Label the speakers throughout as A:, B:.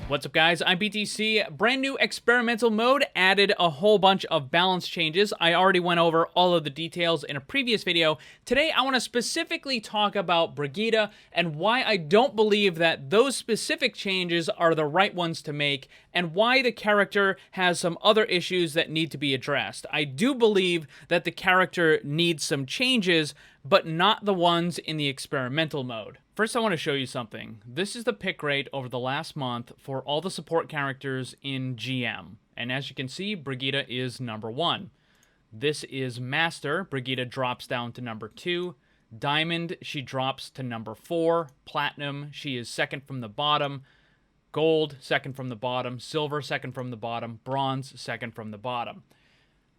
A: What's up guys, I'm BTC. Brand new experimental mode added a whole bunch of balance changes. I already went over all of the details in a previous video. Today I want to specifically talk about Brigitte and why I don't believe that those specific changes are the right ones to make and why the character has some other issues that need to be addressed. I do believe that the character needs some changes, but not the ones in the experimental mode. First, I want to show you something. This is the pick rate over the last month for all the support characters in GM. And as you can see, Brigitte is number 1. This is Master. Brigitte drops down to number 2. Diamond, she drops to number 4. Platinum, she is second from the bottom. Gold, second from the bottom. Silver, second from the bottom. Bronze, second from the bottom.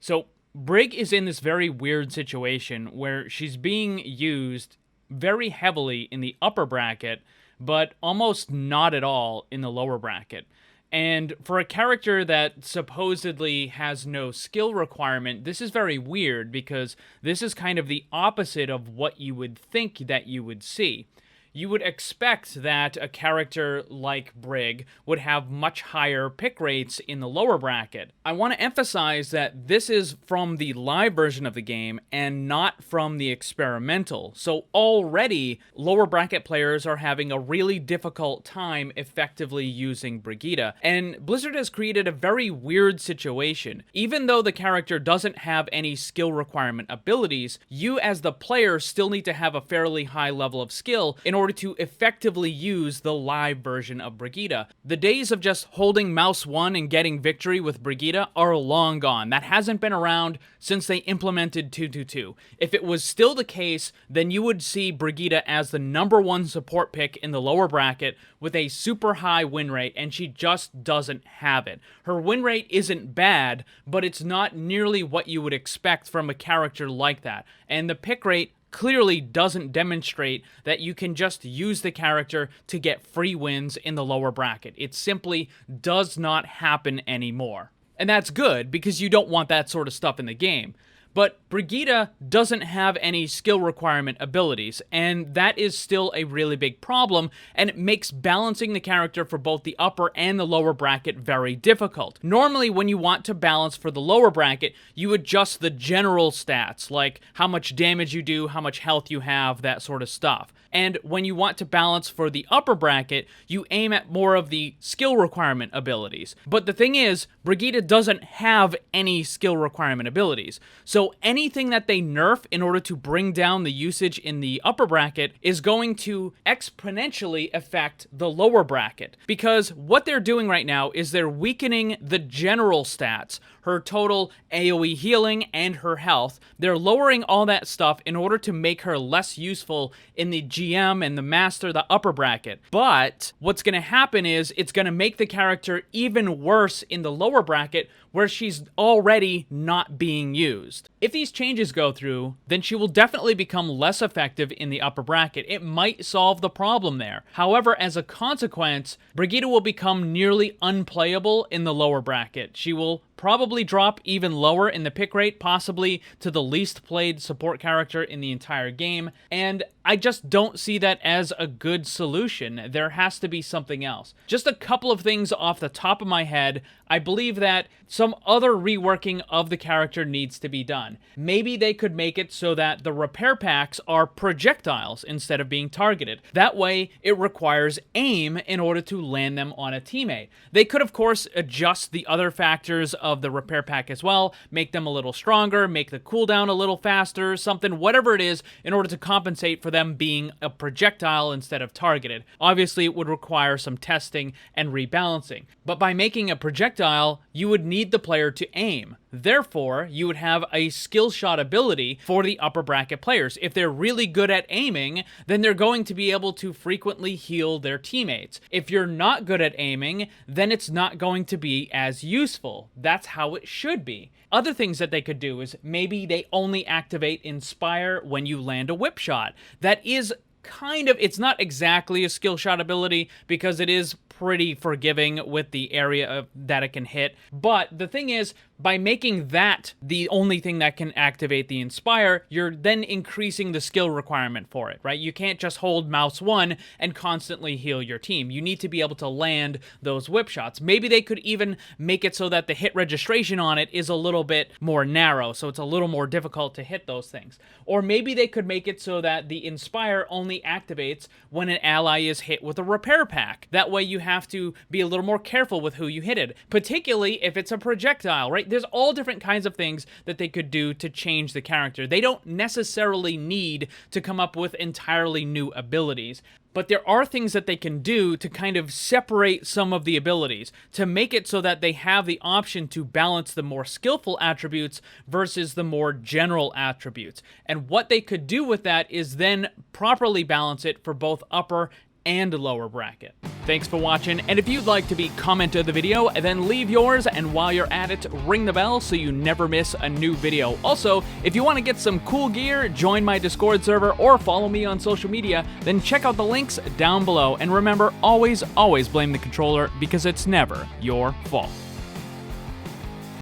A: So, Brig is in this very weird situation where she's being used very heavily in the upper bracket, but almost not at all in the lower bracket. And for a character that supposedly has no skill requirement, this is very weird because this is kind of the opposite of what you would think that you would see. You would expect that a character like Brig would have much higher pick rates in the lower bracket. I want to emphasize that this is from the live version of the game and not from the experimental. So already, lower bracket players are having a really difficult time effectively using Brigitte. And Blizzard has created a very weird situation. Even though the character doesn't have any skill requirement abilities, you as the player still need to have a fairly high level of skill in order to effectively use the live version of Brigitte. The days of just holding mouse 1 and getting victory with Brigitte are long gone. That hasn't been around since they implemented 222. If it was still the case, then you would see Brigitte as the number 1 support pick in the lower bracket with a super high win rate, and she just doesn't have it. Her win rate isn't bad, but it's not nearly what you would expect from a character like that. And the pick rate clearly doesn't demonstrate that you can just use the character to get free wins in the lower bracket. It simply does not happen anymore. And that's good, because you don't want that sort of stuff in the game. But Brigitte doesn't have any skill requirement abilities, and that is still a really big problem, and it makes balancing the character for both the upper and the lower bracket very difficult. Normally, when you want to balance for the lower bracket, you adjust the general stats, like how much damage you do, how much health you have, that sort of stuff. And when you want to balance for the upper bracket, you aim at more of the skill requirement abilities. But the thing is, Brigitte doesn't have any skill requirement abilities. So anything that they nerf in order to bring down the usage in the upper bracket is going to exponentially affect the lower bracket. Because what they're doing right now is they're weakening the general stats, her total AoE healing and her health. They're lowering all that stuff in order to make her less useful in the GM and the Master, the upper bracket. But what's going to happen is it's going to make the character even worse in the lower bracket, where she's already not being used. If these changes go through, then she will definitely become less effective in the upper bracket. It might solve the problem there. However, as a consequence, Brigitte will become nearly unplayable in the lower bracket. She will probably drop even lower in the pick rate, possibly to the least played support character in the entire game, and I just don't see that as a good solution. There has to be something else. Just a couple of things off the top of my head. I believe that some other reworking of the character needs to be done. Maybe they could make it so that the repair packs are projectiles instead of being targeted. That way, it requires aim in order to land them on a teammate. They could, of course, adjust the other factors of the repair pack as well, make them a little stronger, make the cooldown a little faster, something, whatever it is, in order to compensate for them being a projectile instead of targeted. Obviously, it would require some testing and rebalancing. But by making a projectile, you would need the player to aim. Therefore, you would have a skill shot ability for the upper bracket players. If they're really good at aiming, then they're going to be able to frequently heal their teammates. If you're not good at aiming, then it's not going to be as useful. That's how it should be. Other things that they could do is maybe they only activate Inspire when you land a whip shot. That is kind of, it's not exactly a skill shot ability because it is pretty forgiving with the area that it can hit. But the thing is, by making that the only thing that can activate the Inspire, you're then increasing the skill requirement for it, right? You can't just hold mouse 1 and constantly heal your team. You need to be able to land those whip shots. Maybe they could even make it so that the hit registration on it is a little bit more narrow, so it's a little more difficult to hit those things. Or maybe they could make it so that the Inspire only activates when an ally is hit with a repair pack. That way you have to be a little more careful with who you hit it, particularly if it's a projectile, right? There's all different kinds of things that they could do to change the character. They don't necessarily need to come up with entirely new abilities, but there are things that they can do to kind of separate some of the abilities, to make it so that they have the option to balance the more skillful attributes versus the more general attributes. And what they could do with that is then properly balance it for both upper and lower bracket. Thanks for watching, and if you'd like to be comment of the video, then leave yours, and while you're at it, ring the bell so you never miss a new video. Also, if you want to get some cool gear, join my Discord server, or follow me on social media, then check out the links down below. And remember, always blame the controller, because it's never your fault.